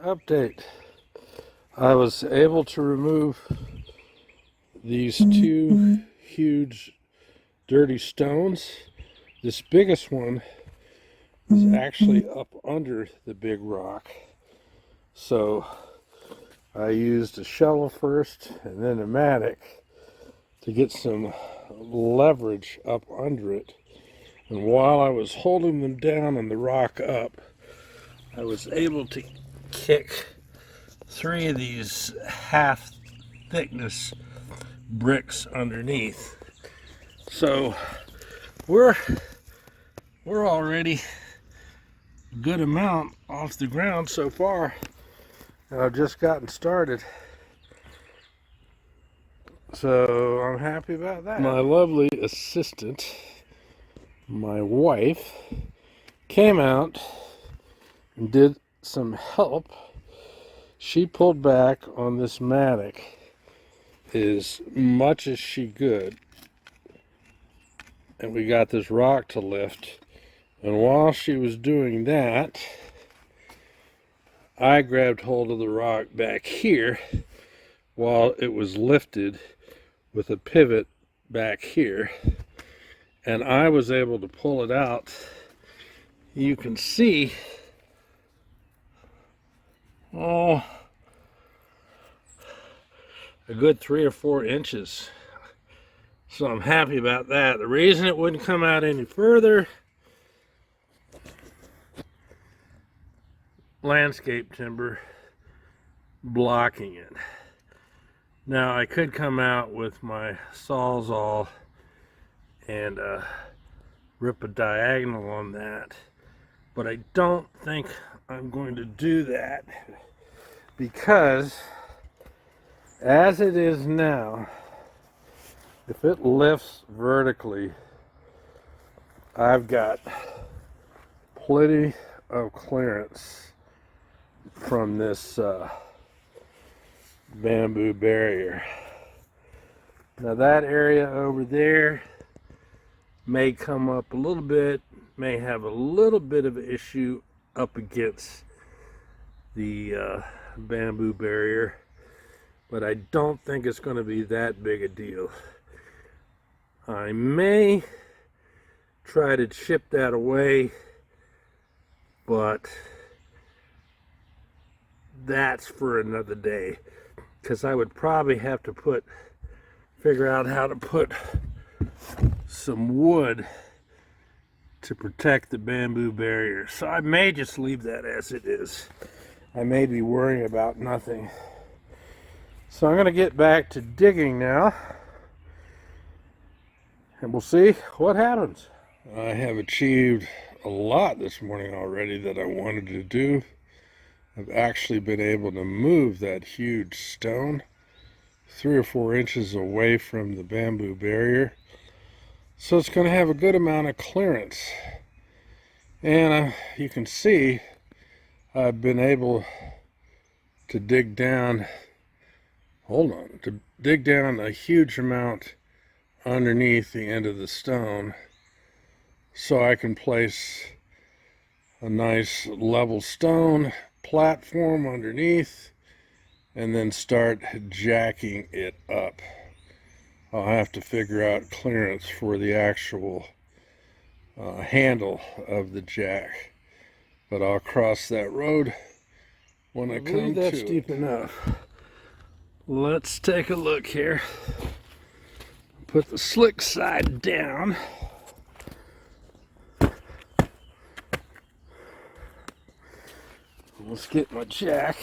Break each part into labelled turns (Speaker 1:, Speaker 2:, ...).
Speaker 1: Update. I was able to remove these two huge dirty stones. This biggest one is actually up under the big rock. So I used a shovel first and then a mattock to get some leverage up under it. And while I was holding them down and the rock up, I was able to kick 3 of these half thickness bricks underneath. So we're already a good amount off the ground so far, and I've just gotten started. So I'm happy about that. My lovely assistant, my wife, came out and did some help. She pulled back on this mattock as much as she could, and we got this rock to lift. And while she was doing that, I grabbed hold of the rock back here while it was lifted with a pivot back here, and I was able to pull it out. You can see, oh, a good 3 or 4 inches. So I'm happy about that. The reason it wouldn't come out any further, landscape timber blocking it. Now I could come out with my Sawzall and rip a diagonal on that, but I don't think I'm going to do that, because as it is now, if it lifts vertically, I've got plenty of clearance from this bamboo barrier. Now that area over there may come up a little bit, may have a little bit of an issue up against the bamboo barrier, but I don't think it's going to be that big a deal. I may try to chip that away, but that's for another day, because I would probably have to figure out how to put some wood to protect the bamboo barrier. So I may just leave that as it is. I may be worrying about nothing. So I'm going to get back to digging now, and we'll see what happens. I have achieved a lot this morning already that I wanted to do. I've actually been able to move that huge stone 3 or 4 inches away from the bamboo barrier. So it's going to have a good amount of clearance. And you can see I've been able to dig down, to dig down a huge amount underneath the end of the stone, so I can place a nice level stone platform underneath and then start jacking it up. I'll have to figure out clearance for the actual handle of the jack, but I'll cross that road when I come to it. That's deep enough. Let's take a look here. Put the slick side down. Let's get my jack.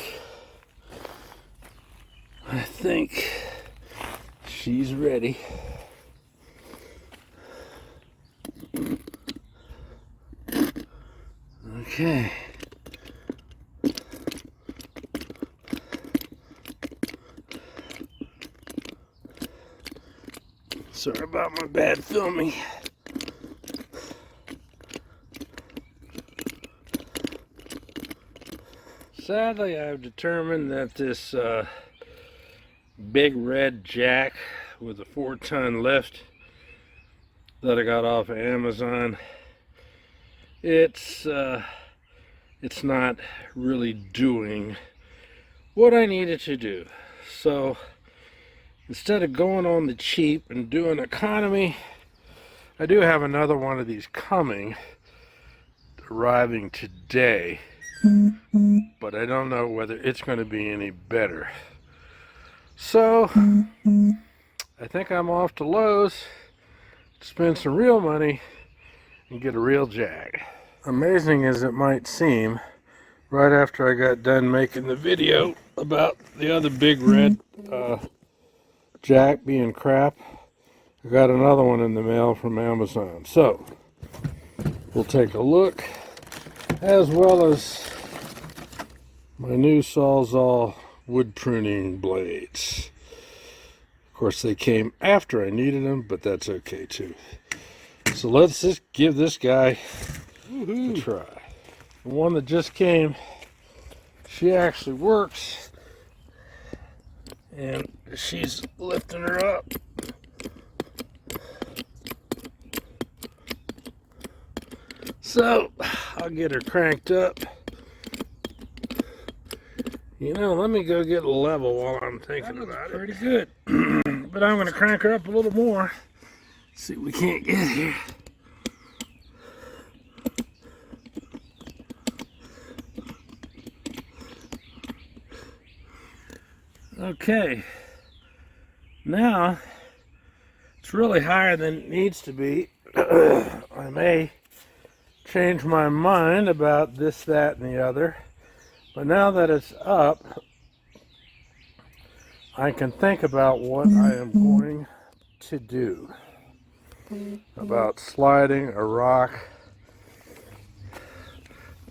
Speaker 1: I think she's ready. Okay. Sorry about my bad filming. Sadly, I've determined that this big red jack with a 4-ton lift that I got off of Amazon, it's it's not really doing what I needed to do. So instead of going on the cheap and doing economy, I do have another one of these coming, arriving today, but I don't know whether it's going to be any better. So I think I'm off to Lowe's to spend some real money and get a real Jag. Amazing as it might seem, right after I got done making the video about the other big red jack being crap, I got another one in the mail from Amazon. So we'll take a look, as well as my new Sawzall wood pruning blades. Of course, they came after I needed them, but that's okay too. So let's just give this guy a try. The one that just came, she actually works, and she's lifting her up. So I'll get her cranked up. You know, let me go get a level while I'm thinking about it. Pretty good. But I'm going to crank her up a little more. See what we can't get here. Okay. Now, it's really higher than it needs to be. I may change my mind about this, that, and the other. But now that it's up, I can think about what I am going to do about sliding a rock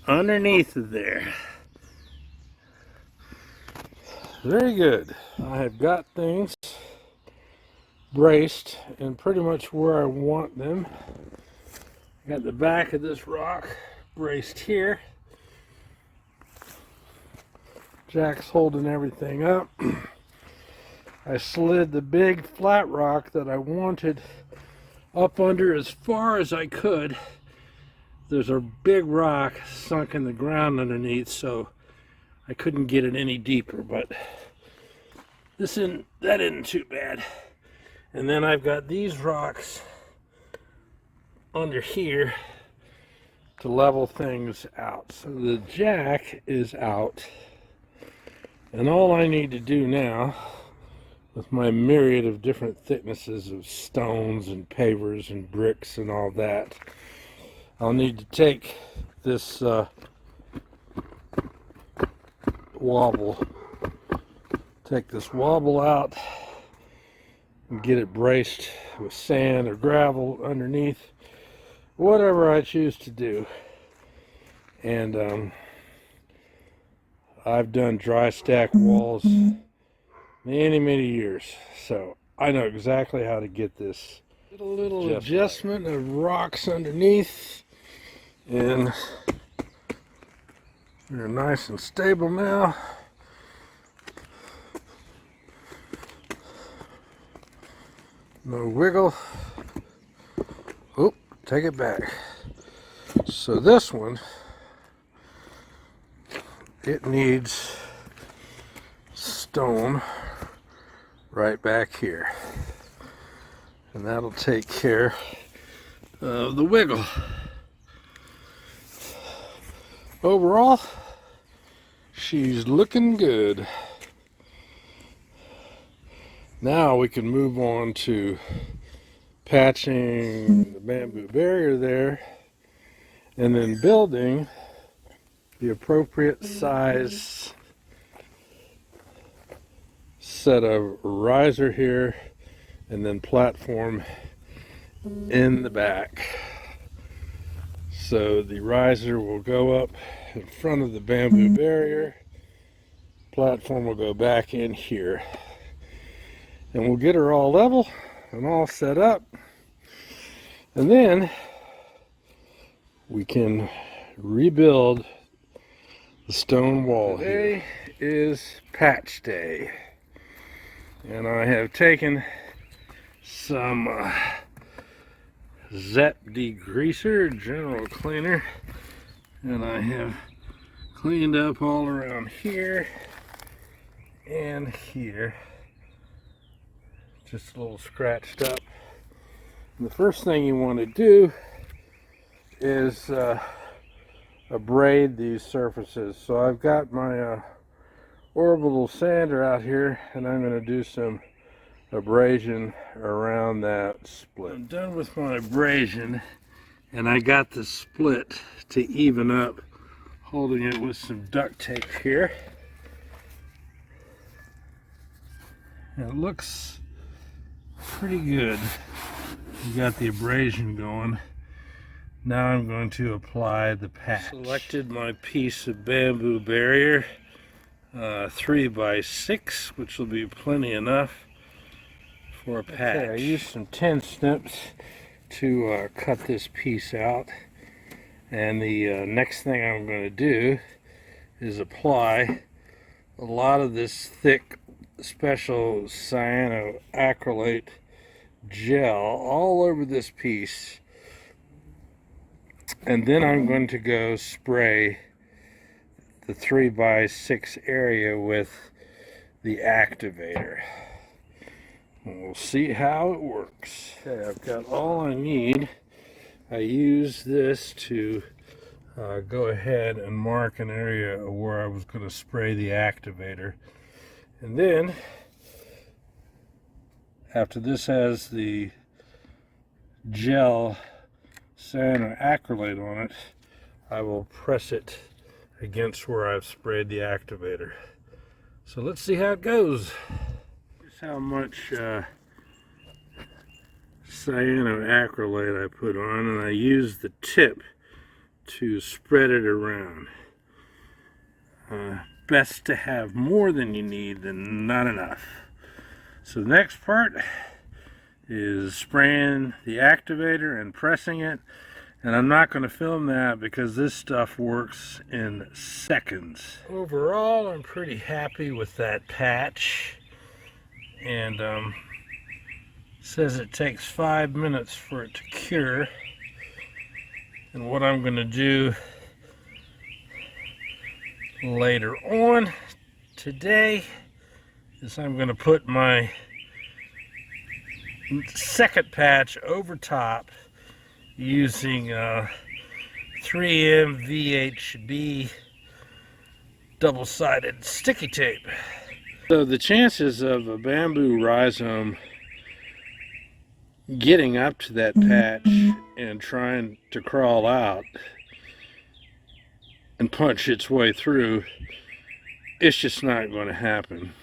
Speaker 1: underneath of there. Very good. I have got things braced and pretty much where I want them. I got the back of this rock braced here. Jack's holding everything up. I slid the big flat rock that I wanted up under as far as I could. There's a big rock sunk in the ground underneath, so I couldn't get it any deeper, but that isn't too bad. And then I've got these rocks under here to level things out. So the jack is out, and all I need to do now, with my myriad of different thicknesses of stones and pavers and bricks and all that, I'll need to take this wobble out and get it braced with sand or gravel underneath, whatever I choose to do. And I've done dry stack walls many years, so I know exactly how to get this. A little adjustment of rocks underneath, and they're nice and stable now. No wiggle. Oh, take it back. So this one, it needs stone right back here, and that'll take care of the wiggle. Overall, she's looking good. Now we can move on to patching the bamboo barrier there, and then building the appropriate size set of riser here, and then platform in the back. So the riser will go up in front of the bamboo barrier, platform will go back in here, and we'll get her all level and all set up, and then we can rebuild the stone wall. Today is patch day, and I have taken some Zep degreaser, general cleaner, and I have cleaned up all around here and here. Just a little scratched up. And the first thing you want to do is abrade these surfaces. So I've got my orbital sander out here, and I'm going to do some abrasion around that split. I'm done with my abrasion, and I got the split to even up, holding it with some duct tape here. And it looks pretty good. We got the abrasion going. Now I'm going to apply the patch. Selected my piece of bamboo barrier, 3x6, which will be plenty enough for a patch. Okay, I used some 10 snips to cut this piece out, and the next thing I'm going to do is apply a lot of this thick special cyanoacrylate gel all over this piece, and then I'm going to go spray the 3x6 area with the activator. And we'll see how it works. Okay, I've got all I need. I use this to go ahead and mark an area where I was going to spray the activator. And then, after this has the gel cyanoacrylate on it, I will press it against where I've sprayed the activator. So let's see how it goes. Here's how much cyanoacrylate I put on, and I use the tip to spread it around. Best to have more than you need than not enough. So the next part is spraying the activator and pressing it, and I'm not going to film that because this stuff works in seconds. Overall, I'm pretty happy with that patch, and says it takes 5 minutes for it to cure. And what I'm going to do later on today is I'm going to put my second patch over top using 3M VHB double-sided sticky tape. So the chances of a bamboo rhizome getting up to that patch and trying to crawl out and punch its way through, it's just not going to happen.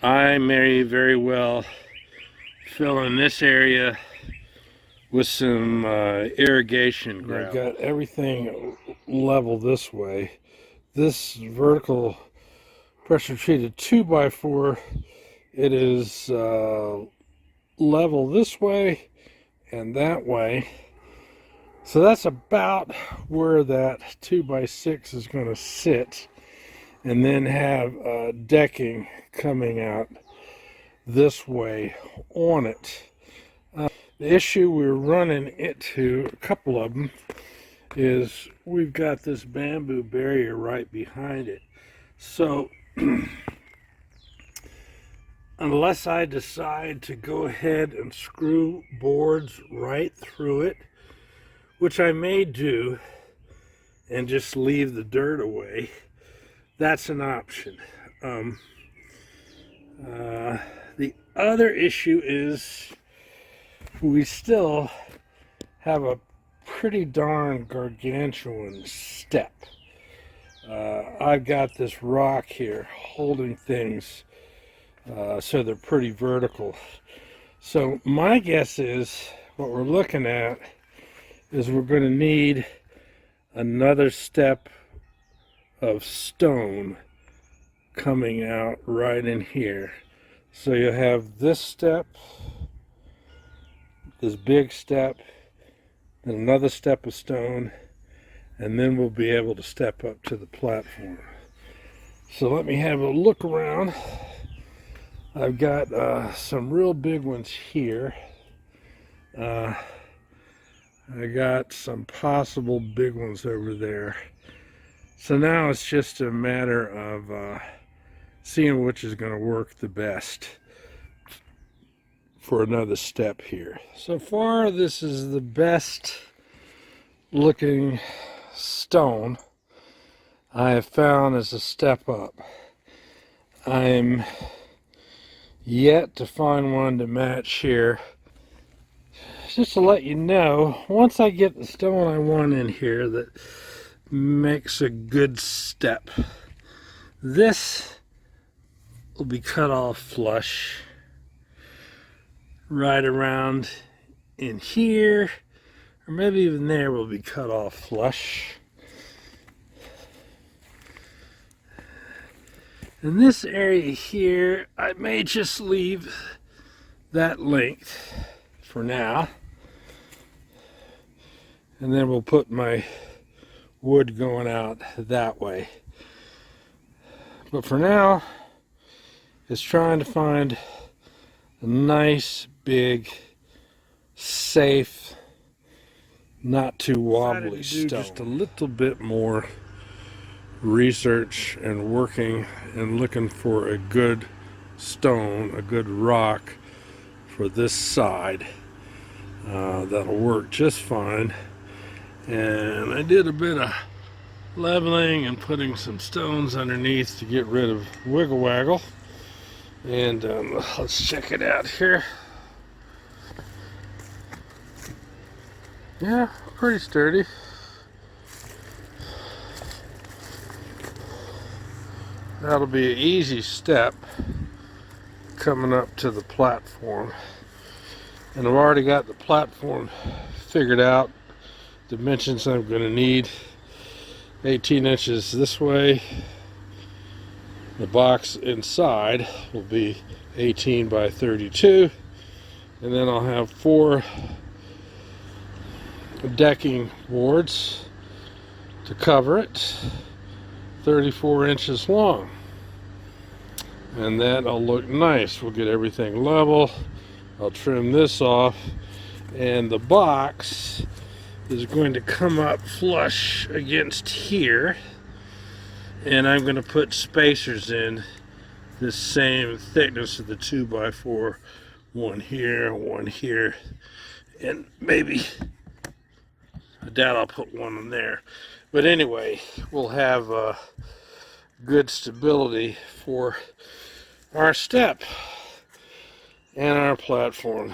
Speaker 1: I may very well fill in this area with some irrigation gravel. I've got everything level this way. This vertical pressure treated 2x4, it is level this way and that way. So that's about where that 2x6 is going to sit, and then have decking coming out this way on it. The issue we're running into, a couple of them, is we've got this bamboo barrier right behind it. So unless I decide to go ahead and screw boards right through it, which I may do, and just leave the dirt away, that's an option. The other issue is we still have a pretty darn gargantuan step. I've got this rock here holding things so they're pretty vertical. So my guess is what we're looking at is we're going to need another step of stone coming out right in here. So you'll have this step, this big step, then another step of stone, and then we'll be able to step up to the platform. So let me have a look around. I've got some real big ones here. I got some possible big ones over there. So now it's just a matter of seeing which is going to work the best for another step here. So far, this is the best looking stone I have found as a step up. I'm yet to find one to match here. Just to let you know, once I get the stone I want in here that makes a good step, this will be cut off flush right around in here, or maybe even there will be cut off flush. In this area here, I may just leave that length for now, and then we'll put my wood going out that way. But for now, it's trying to find a nice, big, safe, not too wobbly stone. Just a little bit more research and working and looking for a good stone, a good rock for this side that'll work just fine. And I did a bit of leveling and putting some stones underneath to get rid of wiggle waggle. And let's check it out here. Yeah, pretty sturdy. That'll be an easy step coming up to the platform. And I've already got the platform figured out. Dimensions I'm going to need: 18 inches this way. The box inside will be 18 by 32. And then I'll have 4 decking boards to cover it, 34 inches long. And that'll look nice. We'll get everything level. I'll trim this off, and the box is going to come up flush against here, and I'm going to put spacers in the same thickness of the 2x4, one here, and maybe I doubt I'll put one in there. But anyway, we'll have good stability for our step and our platform.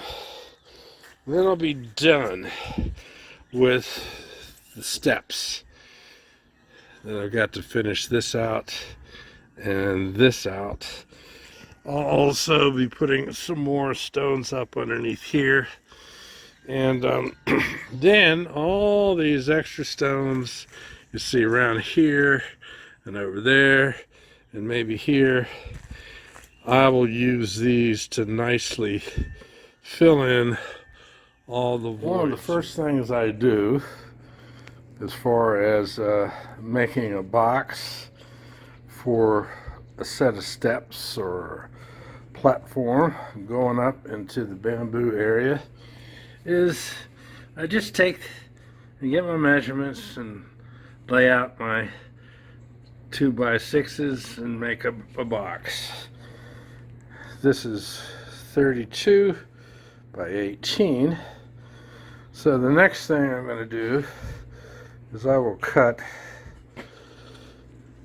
Speaker 1: Then I'll be done with the steps. Then I've got to finish this out and this out. I'll also be putting some more stones up underneath here. And then all these extra stones you see around here and over there and maybe here, I will use these to nicely fill in all the voids. One of the first things I do as far as making a box for a set of steps or platform going up into the bamboo area is I just take and get my measurements and lay out my 2x6s and make a box. This is 32 by 18. So the next thing I'm going to do is I will cut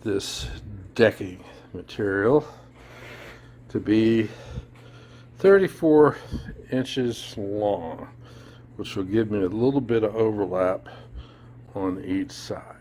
Speaker 1: this decking material to be 34 inches long, which will give me a little bit of overlap on each side.